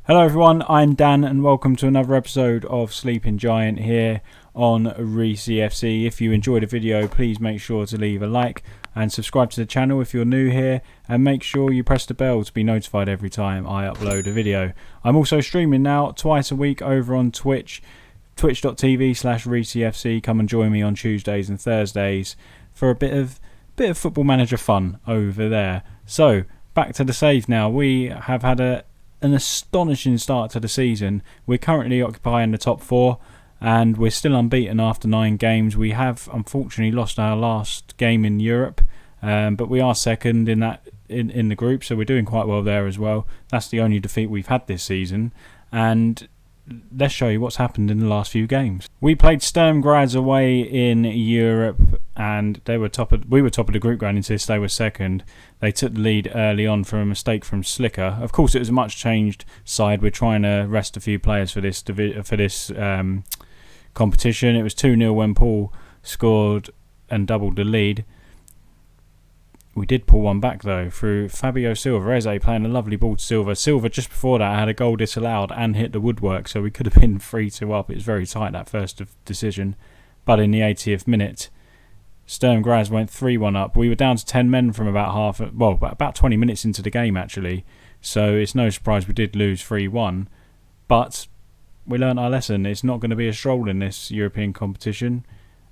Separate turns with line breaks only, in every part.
Hello everyone, I'm Dan and welcome to another episode of Sleeping Giant here on Reesy FC. If you enjoyed the video, please make sure to leave a like and subscribe to the channel if you're new here, and make sure you press the bell to be notified every time I upload a video. I'm also streaming now twice a week over on Twitch, twitch.tv/ReesyFC. Come and join me on Tuesdays and Thursdays for a bit of Football Manager fun over there. So, back to the save now. We have had an astonishing start to the season. We're currently occupying the top four and we're still unbeaten after 9 games. We have unfortunately lost our last game in Europe, but we are second in the group, so we're doing quite well there as well. That's the only defeat we've had this season, and let's show you what's happened in the last few games. We played Sturm Graz away in Europe, and we were top of the group going into this. They were second. They took the lead early on from a mistake from Slicker. Of course, it was a much changed side. We're trying to rest a few players for this competition. It was 2-0 when Paul scored and doubled the lead. We did pull one back though through Fabio Silva. Eze playing a lovely ball to Silva. Silva just before that had a goal disallowed and hit the woodwork, so we could have been 3-2 up. It was very tight, that first decision. But in the 80th minute, Sturm Graz went 3-1 up. We were down to 10 men from about 20 minutes into the game actually. So it's no surprise we did lose 3-1. But we learnt our lesson. It's not going to be a stroll in this European competition,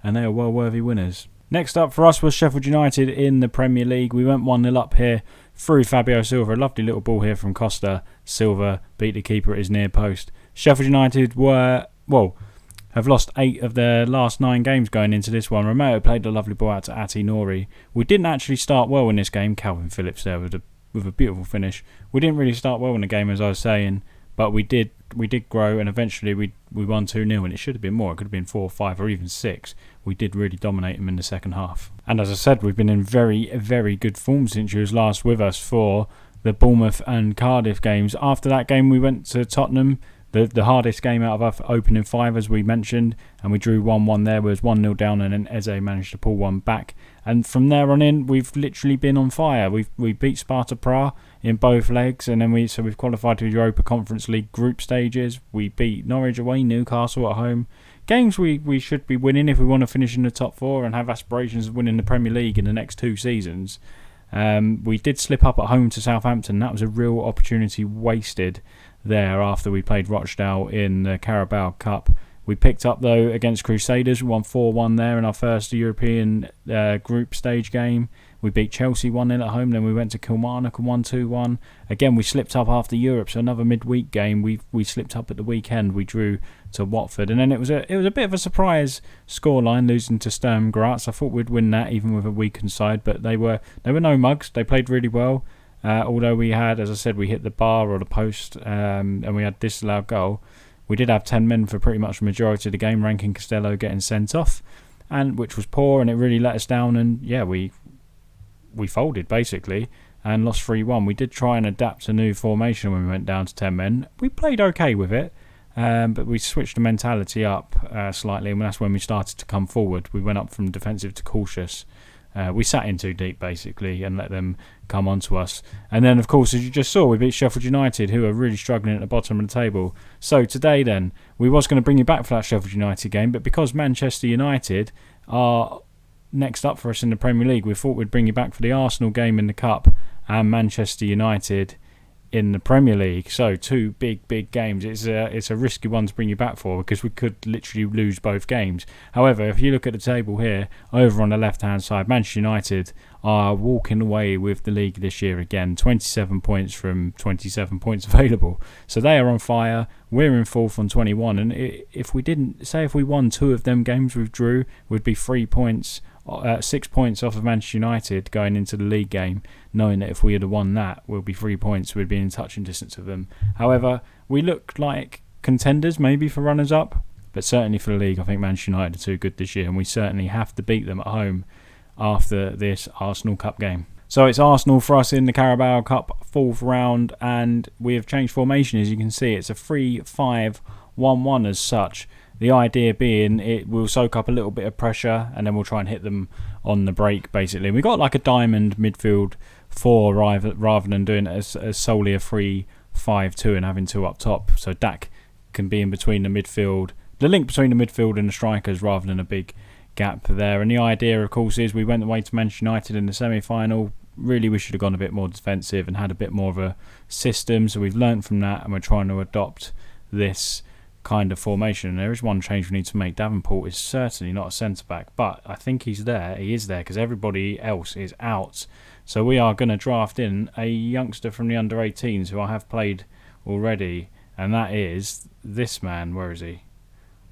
and they are well worthy winners. Next up for us was Sheffield United in the Premier League. We went 1-0 up here through Fabio Silva. A lovely little ball here from Costa. Silva beat the keeper at his near post. Sheffield United have lost 8 of their last 9 games going into this one. Romeo played a lovely ball out to Ati Nouri. We didn't actually start well in this game. Calvin Phillips there with a beautiful finish. We didn't really start well in the game, as I was saying, but we did grow, and eventually we won 2-0, and it should have been more. It could have been 4, 5 or even 6. We did really dominate them in the second half. And as I said, we've been in very, very good form since you was last with us for the Bournemouth and Cardiff games. After that game, we went to Tottenham, the hardest game out of our opening 5, as we mentioned, and we drew 1-1 there. We was 1-0 down, and then Eze managed to pull one back. And from there on in, we've literally been on fire. We beat Sparta Prague in both legs, and then we've qualified to the Europa Conference League group stages. We beat Norwich away, Newcastle at home. Games we should be winning if we want to finish in the top 4 and have aspirations of winning the Premier League in the next 2 seasons. We did slip up at home to Southampton. That was a real opportunity wasted there after we played Rochdale in the Carabao Cup. We picked up though against Crusaders. We won 4-1 there in our first European group stage game. We beat Chelsea 1-0 at home. Then we went to Kilmarnock and won 2-1. Again, we slipped up after Europe, so another midweek game. We slipped up at the weekend. We drew to Watford, and then it was a bit of a surprise scoreline, losing to Sturm Graz. I thought we'd win that even with a weakened side, but they were no mugs. They played really well. Although we had, as I said, we hit the bar or the post, and we had disallowed goal. We did have 10 men for pretty much the majority of the game, Rankin Costello getting sent off, and which was poor, and it really let us down. And yeah, we folded basically and lost 3-1. We did try and adapt a new formation when we went down to 10 men. We played okay with it, but we switched the mentality up slightly, and that's when we started to come forward. We went up from defensive to cautious. We sat in too deep basically and let them come onto us. And then of course, as you just saw, we beat Sheffield United, who are really struggling at the bottom of the table. So today then, we was going to bring you back for that Sheffield United game, but because Manchester United are next up for us in the Premier League, we thought we'd bring you back for the Arsenal game in the Cup and Manchester United in the Premier League. So 2 big games. It's a risky one to bring you back for, because we could literally lose both games. However, if you look at the table here, over on the left hand side, Manchester United are walking away with the league this year again. 27 points from 27 points available. So they are on fire. We're in 4th on 21, and if we won 2 of them games we drew, we'd be 3 points 6 points off of Manchester United going into the league game, knowing that if we had won that, we'll be 3 points, we'd be in touching distance of them. However, we look like contenders maybe for runners-up, but certainly for the league, I think Manchester United are too good this year, and we certainly have to beat them at home after this Arsenal Cup game. So it's Arsenal for us in the Carabao Cup 4th round, and we have changed formation. As you can see, it's a 3-5-1-1 as such. The idea being it will soak up a little bit of pressure, and then we'll try and hit them on the break basically. We got like a diamond midfield 4 rather than doing it as solely a 3 5-2 and having two up top. So Dak can be in between the midfield, the link between the midfield and the strikers rather than a big gap there. And the idea, of course, is we went away to Manchester United in the semi-final. Really, we should have gone a bit more defensive and had a bit more of a system. So we've learned from that and we're trying to adopt this kind of formation. There is one change we need to make. Davenport is certainly not a centre-back, but I think he's there. He is there because everybody else is out. So we are going to draft in a youngster from the under-18s who I have played already, and that is this man. Where is he?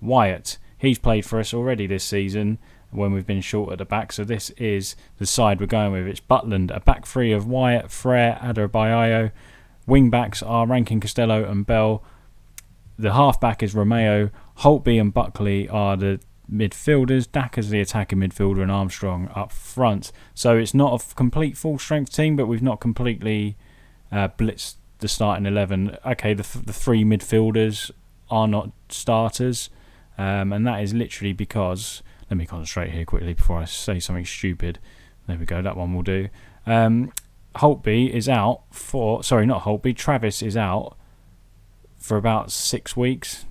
Wyatt. He's played for us already this season when we've been short at the back. So this is the side we're going with. It's Butland, a back three of Wyatt, Frere, Adebayo. Wing backs are Rankin, Costello and Bell. The half back is Romeo. Holtby and Buckley are the midfielders. Dak is the attacking midfielder and Armstrong up front. So it's not a complete full strength team, but we've not completely blitzed the starting 11. Okay, the three midfielders are not starters. And that is literally because, let me concentrate here quickly before I say something stupid. There we go, that one will do. Holtby is out for, sorry, not Holtby, Travis is out for about 6 weeks.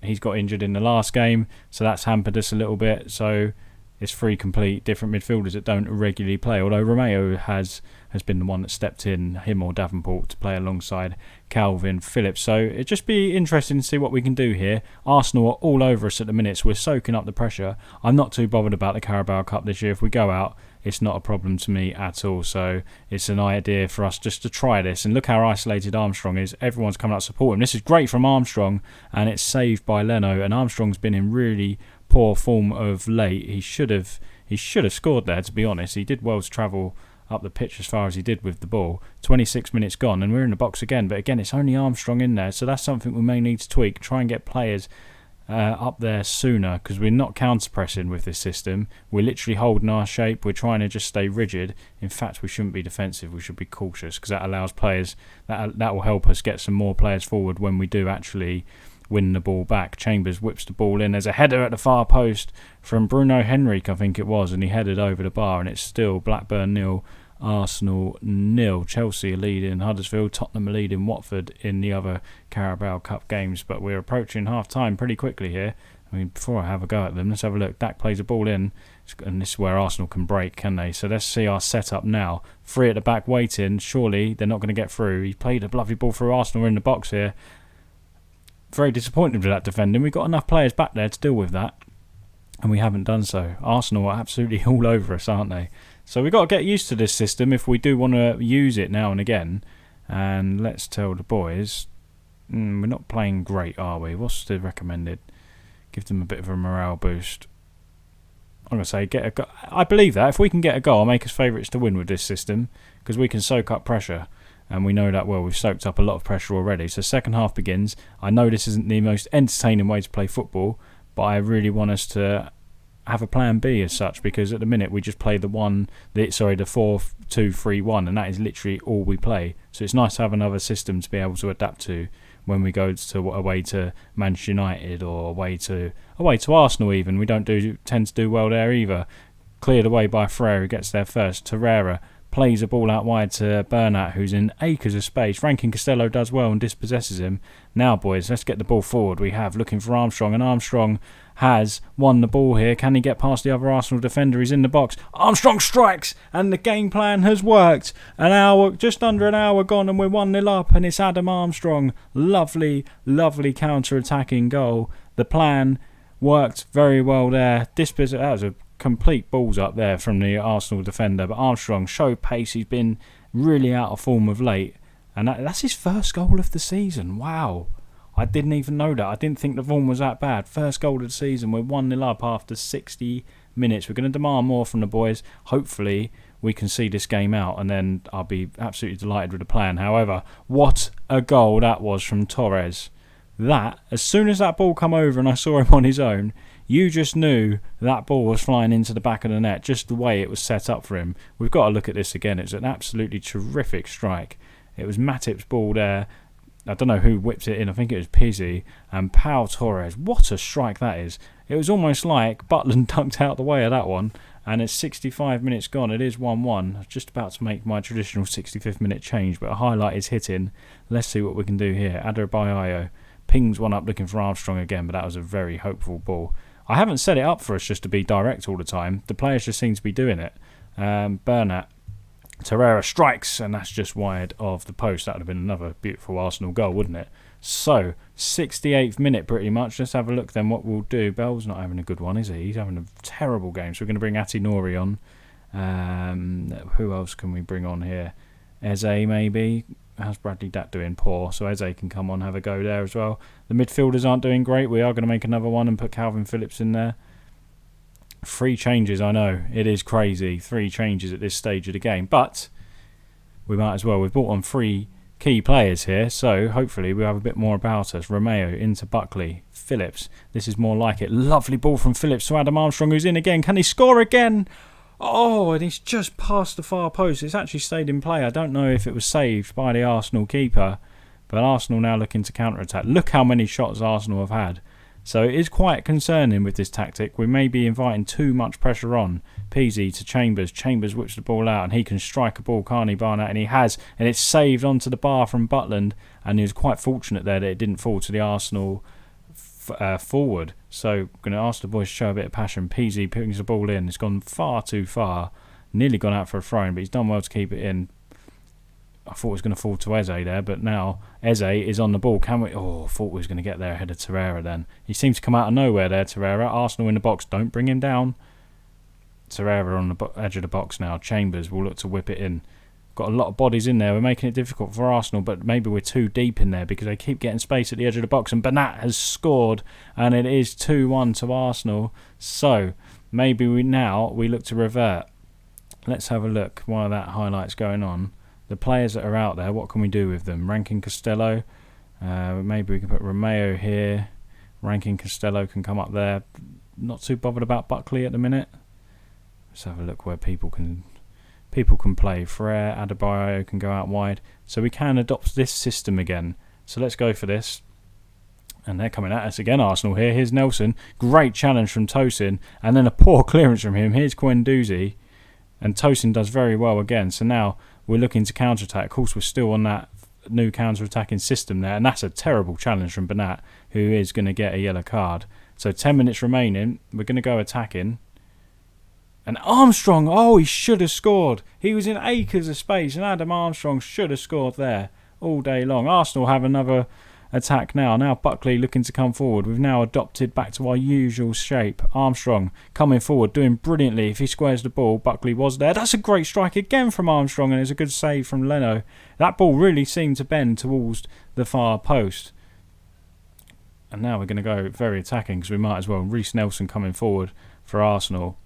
He's got injured in the last game, so that's hampered us a little bit. So it's three complete different midfielders that don't regularly play, although Romeo has been the one that stepped in, him or Davenport, to play alongside Calvin Phillips. So it'd just be interesting to see what we can do here. Arsenal are all over us at the minute, so we're soaking up the pressure. I'm not too bothered about the Carabao Cup this year. If we go out, it's not a problem to me at all. So it's an idea for us just to try this. And look how isolated Armstrong is. Everyone's coming out to support him. This is great from Armstrong, and it's saved by Leno. And Armstrong's been in really poor form of late. He should have scored there, to be honest. He did well to travel up the pitch as far as he did with the ball. 26 minutes gone and we're in the box again, but again it's only Armstrong in there, so that's something we may need to tweak. Try and get players up there sooner, because we're not counter-pressing with this system. We're literally holding our shape. We're trying to just stay rigid. In fact, we shouldn't be defensive. We should be cautious, because that allows players, that will help us get some more players forward when we do actually win the ball back. Chambers whips the ball in. There's a header at the far post from Bruno Henrique, I think it was, and he headed over the bar, and it's still Blackburn 0, Arsenal 0. Chelsea are leading Huddersfield, Tottenham are leading Watford in the other Carabao Cup games, but we're approaching half-time pretty quickly here. I mean, before I have a go at them, let's have a look. Dak plays a ball in, and this is where Arsenal can break, can they? So let's see our setup now. Three at the back waiting. Surely they're not going to get through. He played a lovely ball through. Arsenal are in the box here. Very disappointed with that defending. We've got enough players back there to deal with that, and we haven't done so. Arsenal are absolutely all over us, aren't they? So we've got to get used to this system if we do want to use it now and again. And let's tell the boys, we're not playing great, are we? What's the recommended? Give them a bit of a morale boost. I'm going to say get a goal. I believe that. If we can get a goal, I'll make us favourites to win with this system, because we can soak up pressure. And we know that well. We've soaked up a lot of pressure already. So second half begins. I know this isn't the most entertaining way to play football, but I really want us to have a plan B as such, because at the minute we just play the 4-2-3-1, and that is literally all we play. So it's nice to have another system to be able to adapt to when we go away to Manchester United or away to Arsenal even. We don't tend to do well there either. Cleared away by Frere, who gets there first. Torreira plays a ball out wide to Bernat, who's in acres of space. Rankin Costello does well and dispossesses him. Now, boys, let's get the ball forward. We have looking for Armstrong, and Armstrong has won the ball here. Can he get past the other Arsenal defender? He's in the box. Armstrong strikes, and the game plan has worked. Just under an hour gone, and we're 1-0 up, and it's Adam Armstrong. Lovely, lovely counter-attacking goal. The plan worked very well there. That was a complete balls up there from the Arsenal defender, but Armstrong showed pace. He's been really out of form of late, and that's his first goal of the season. Wow, I didn't even know that. I didn't think the form was that bad. First goal of the season. We're 1-0 up after 60 minutes. We're going to demand more from the boys. Hopefully we can see this game out, and then I'll be absolutely delighted with the plan. However, what a goal that was from Torres. That, as soon as that ball come over and I saw him on his own, you just knew that ball was flying into the back of the net, just the way it was set up for him. We've got to look at this again. It's an absolutely terrific strike. It was Matip's ball there. I don't know who whipped it in. I think it was Pizzi. And Pau Torres. What a strike that is. It was almost like Butland dunked out the way of that one. And it's 65 minutes gone. It is 1-1. I was just about to make my traditional 65th minute change, but a highlight is hitting. Let's see what we can do here. Adebayo pings one up looking for Armstrong again, but that was a very hopeful ball. I haven't set it up for us just to be direct all the time. The players just seem to be doing it. Bernat. Torreira strikes, and that's just wide of the post. That would have been another beautiful Arsenal goal, wouldn't it? So, 68th minute pretty much. Let's have a look then what we'll do. Bell's not having a good one, is he? He's having a terrible game. So we're going to bring Atinori on. Who else can we bring on here? Eze maybe. How's Bradley Dat doing? Poor. So Eze can come on, have a go there as well. The midfielders aren't doing great. We are going to make another one and put Calvin Phillips in there. 3 changes, I know. It is crazy. 3 changes at this stage of the game. But we might as well. We've brought on 3 key players here, so hopefully we'll have a bit more about us. Romeo into Buckley. Phillips. This is more like it. Lovely ball from Phillips to Adam Armstrong, who's in again. Can he score again? Oh, and he's just past the far post. It's actually stayed in play. I don't know if it was saved by the Arsenal keeper, but Arsenal now looking to counter-attack. Look how many shots Arsenal have had. So it is quite concerning with this tactic. We may be inviting too much pressure on. Peasy to Chambers. Chambers whips the ball out and he can strike a ball, can't he, Barnett? And he has. And it's saved onto the bar from Butland. And he was quite fortunate there that it didn't fall to the Arsenal forward. So I'm going to ask the boys to show a bit of passion. Peasy putting the ball in. It's gone far too far. Nearly gone out for a throw-in, but he's done well to keep it in. I thought it was going to fall to Eze there, but now Eze is on the ball. Can we? Oh, I thought we was going to get there ahead of Torreira then. He seems to come out of nowhere there, Torreira. Arsenal in the box. Don't bring him down. Torreira on the edge of the box now. Chambers will look to whip it in. Got a lot of bodies in there. We're making it difficult for Arsenal, but maybe we're too deep in there because they keep getting space at the edge of the box. And Bernat has scored, and it is 2-1 to Arsenal. So maybe we look to revert. Let's have a look while that highlight's going on. The players that are out there, what can we do with them? Rankin Costello. Maybe we can put Romeo here. Rankin Costello can come up there. Not too bothered about Buckley at the minute. Let's have a look where people can play. Frere, Adebayo can go out wide. So we can adopt this system again. So let's go for this. And they're coming at us again, Arsenal here. Here's Nelson. Great challenge from Tosin. And then a poor clearance from him. Here's Guendouzi. And Tosin does very well again. So now we're looking to counter-attack. Of course, we're still on that new counter-attacking system there. And that's a terrible challenge from Bernat, who is going to get a yellow card. So 10 minutes remaining. We're going to go attacking. And Armstrong, oh, he should have scored. He was in acres of space. And Adam Armstrong should have scored there all day long. Arsenal have another attack now. Now Buckley looking to come forward. We've now adopted back to our usual shape. Armstrong coming forward, doing brilliantly. If he squares the ball, Buckley was there. That's a great strike again from Armstrong, and it's a good save from Leno. That ball really seemed to bend towards the far post. And now we're going to go very attacking because we might as well. Reese Nelson coming forward for Arsenal.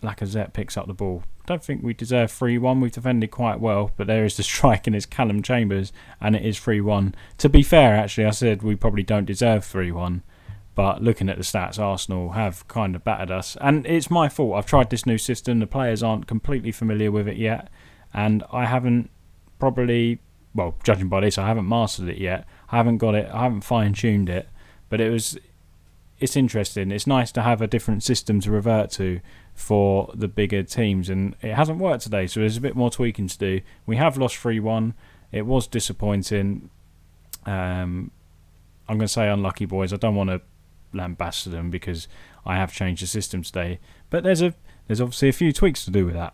Lacazette picks up the ball. Don't think we deserve 3-1. We've defended quite well, but there is the strike and it's Callum Chambers, and it is 3-1. To be fair, actually, I said we probably don't deserve 3-1, but looking at the stats, Arsenal have kind of battered us, and it's my fault. I've tried this new system. The players aren't completely familiar with it yet, and I haven't probably, well, judging by this, I haven't mastered it yet. I haven't got it. I haven't fine-tuned it, but it's interesting. It's nice to have a different system to revert to for the bigger teams, and it hasn't worked today, so there's a bit more tweaking to do. We have lost 3-1. It was disappointing. I'm going to say unlucky, boys. I don't want to lambast them because I have changed the system today, but there's obviously a few tweaks to do with that.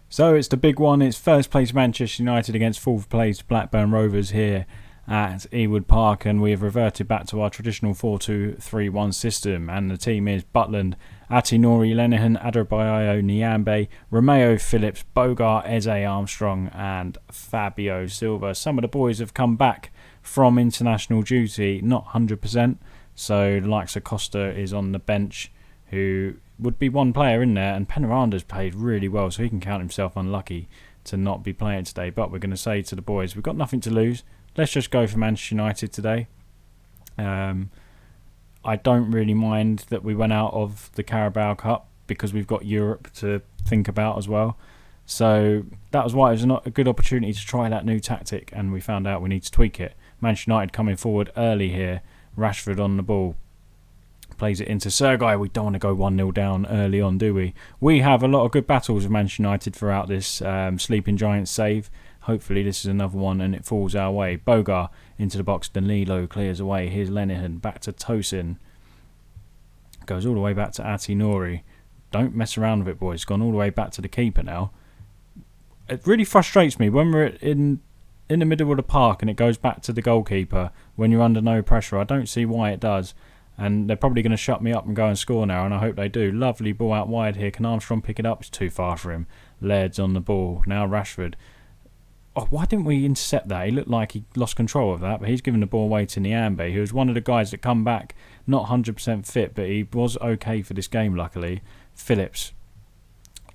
So it's the big one. It's first place Manchester United against fourth place Blackburn Rovers here at Ewood Park, and we have reverted back to our traditional 4-2-3-1 system, and the team is Butland, Atinori, Lenihan, Adebayo, Nyambe, Romeo, Phillips, Bogart, Eze, Armstrong and Fabio Silva. Some of the boys have come back from international duty, not 100%, so the likes of Costa is on the bench, who would be one player in there, and Penaranda's played really well, so he can count himself unlucky to not be playing today. But we're going to say to the boys, we've got nothing to lose. Let's just go for Manchester United today. I don't really mind that we went out of the Carabao Cup because we've got Europe to think about as well. So that was why it was not a good opportunity to try that new tactic, and we found out we need to tweak it. Manchester United coming forward early here. Rashford on the ball. Plays it into Sergei. We don't want to go 1-0 down early on, do we? We have a lot of good battles with Manchester United throughout this Sleeping Giant save. Hopefully this is another one and it falls our way. Bogar into the box. Danilo clears away. Here's Lenihan. Back to Tosin. Goes all the way back to Ati Nouri. Don't mess around with it, boys. It's gone all the way back to the keeper now. It really frustrates me when we're in the middle of the park and it goes back to the goalkeeper when you're under no pressure. I don't see why it does. And they're probably going to shut me up and go and score now, and I hope they do. Lovely ball out wide here. Can Armstrong pick it up? It's too far for him. Laird's on the ball. Now Rashford. Oh, why didn't we intercept that? He looked like he lost control of that, but he's given the ball away to Nyambe, who was one of the guys that come back, not 100% fit, but he was okay for this game, luckily. Phillips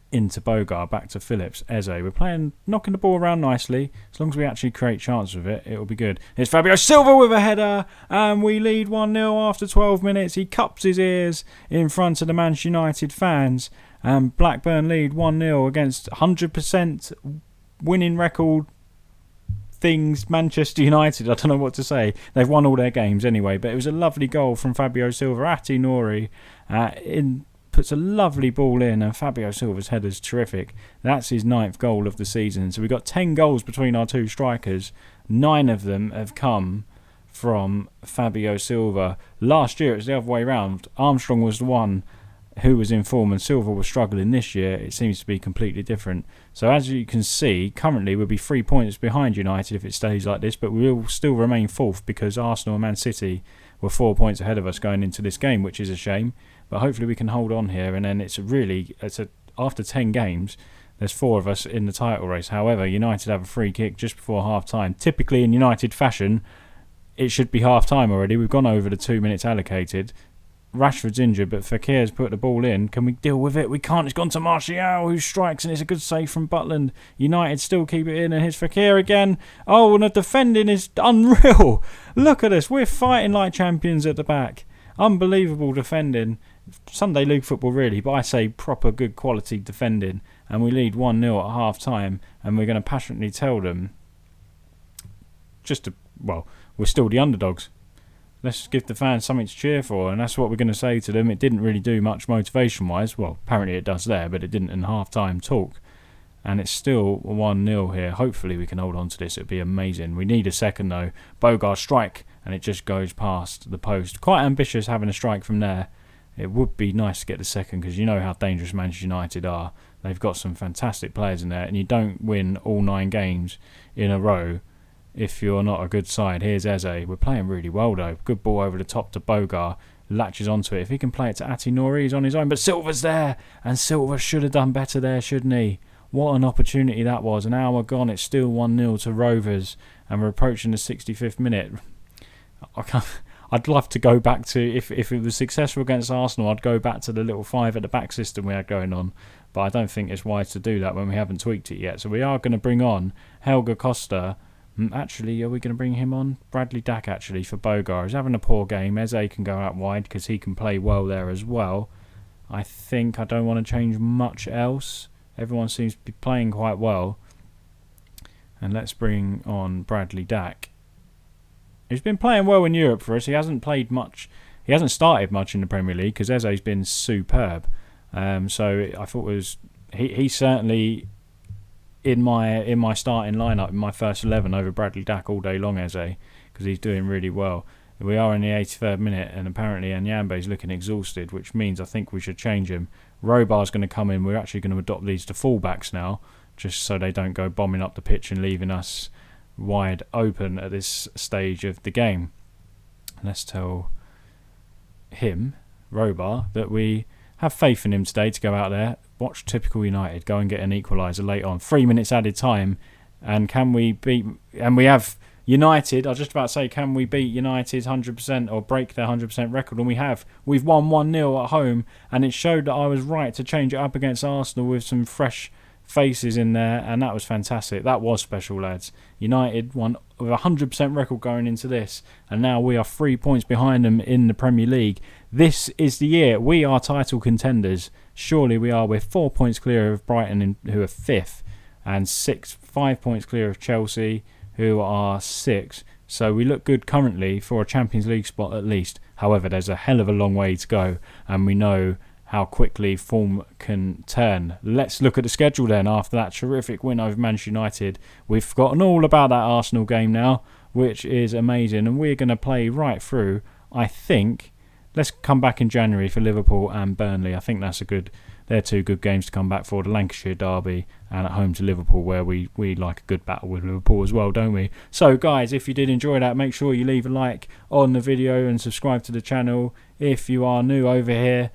into Bogar, back to Phillips. Eze, we're playing, knocking the ball around nicely. As long as we actually create chances with it, it'll be good. Here's Fabio Silva with a header, and we lead 1-0 after 12 minutes. He cups his ears in front of the Manchester United fans, and Blackburn lead 1-0 against 100% winning record things Manchester United. I don't know what to say. They've won all their games anyway, but it was a lovely goal from Fabio Silva. Ati Nouri puts a lovely ball in, and Fabio Silva's header's terrific. That's his 9th goal of the season. So we've got 10 goals between our two strikers. 9 of them have come from Fabio Silva. Last year it was the other way around. Armstrong was the one who was in form and Silva was struggling. This year it seems to be completely different. So as you can see, currently we'll be 3 points behind United if it stays like this, but we will still remain 4th because Arsenal and Man City were 4 points ahead of us going into this game, which is a shame. But hopefully we can hold on here, and then after 10 games, there's 4 of us in the title race. However, United have a free kick just before half-time. Typically in United fashion, it should be half-time already. We've gone over the 2 minutes allocated. Rashford's injured, but Fekir's put the ball in. Can we deal with it? We can't. It's gone to Martial, who strikes, and it's a good save from Butland. United still keep it in, and here's Fekir again. Oh, and the defending is unreal. Look at us. We're fighting like champions at the back. Unbelievable defending. Sunday League football, really, but I say proper good quality defending. And we lead 1-0 at half-time, and we're going to passionately tell them we're still the underdogs. Let's give the fans something to cheer for, and that's what we're going to say to them. It didn't really do much motivation-wise. Well, apparently it does there, but it didn't in half-time talk. And it's still 1-0 here. Hopefully we can hold on to this. It'd be amazing. We need a second, though. Bogar strike, and it just goes past the post. Quite ambitious having a strike from there. It would be nice to get the second, because you know how dangerous Manchester United are. They've got some fantastic players in there, and you don't win all 9 games in a row if you're not a good side. Here's Eze. We're playing really well, though. Good ball over the top to Bogar. Latches onto it. If he can play it to Ati Nouri, he's on his own. But Silva's there, and Silva should have done better there, shouldn't he? What an opportunity that was. An hour gone. It's still 1-0 to Rovers, and we're approaching the 65th minute. I'd love to go back to, if it was successful against Arsenal, I'd go back to the little 5 at the back system we had going on. But I don't think it's wise to do that when we haven't tweaked it yet. So we are going to bring on Helge Costa. Actually, are we going to bring him on? Bradley Dack, actually, for Bogar. He's having a poor game. Eze can go out wide because he can play well there as well. I think I don't want to change much else. Everyone seems to be playing quite well. And let's bring on Bradley Dack. He's been playing well in Europe for us. He hasn't played much. He hasn't started much in the Premier League because Eze's been superb. So I thought he's certainly in my starting lineup in my first 11 over Bradley Dack all day long, Eze, because he's doing really well. We are in the 83rd minute, and apparently Nyambe's looking exhausted, which means I think we should change him. Robar's going to come in. We're actually going to adopt these to fullbacks now, just so they don't go bombing up the pitch and leaving us wide open at this stage of the game. Let's tell him, Robar, that we have faith in him today to go out there, watch typical United, go and get an equaliser late on. 3 minutes added time, and can we beat... And we have United, I was just about to say, can we beat United's 100% or break their 100% record? And we have. We've won 1-0 at home, and it showed that I was right to change it up against Arsenal with some fresh faces in there, and that was fantastic. That was special, lads. United won with a 100% record going into this, and now we are 3 points behind them in the Premier League. This is the year. We are title contenders. Surely we are. We're 4 points clear of Brighton, who are 5th, and 5 points clear of Chelsea, who are 6th. So we look good currently for a Champions League spot at least. However, there's a hell of a long way to go, and we know how quickly form can turn. Let's look at the schedule then. After that terrific win over Manchester United, we've forgotten all about that Arsenal game now, which is amazing, and we're going to play right through. I think let's come back in January for Liverpool and Burnley. I think they're two good games to come back for. The Lancashire derby and at home to Liverpool, where we like a good battle with Liverpool as well, don't we? So guys, if you did enjoy that, make sure you leave a like on the video and subscribe to the channel if you are new over here.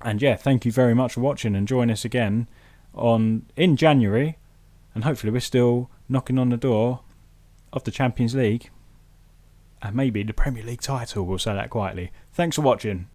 And yeah, thank you very much for watching, and join us again in January, and hopefully we're still knocking on the door of the Champions League and maybe the Premier League title. We'll say that quietly. Thanks for watching.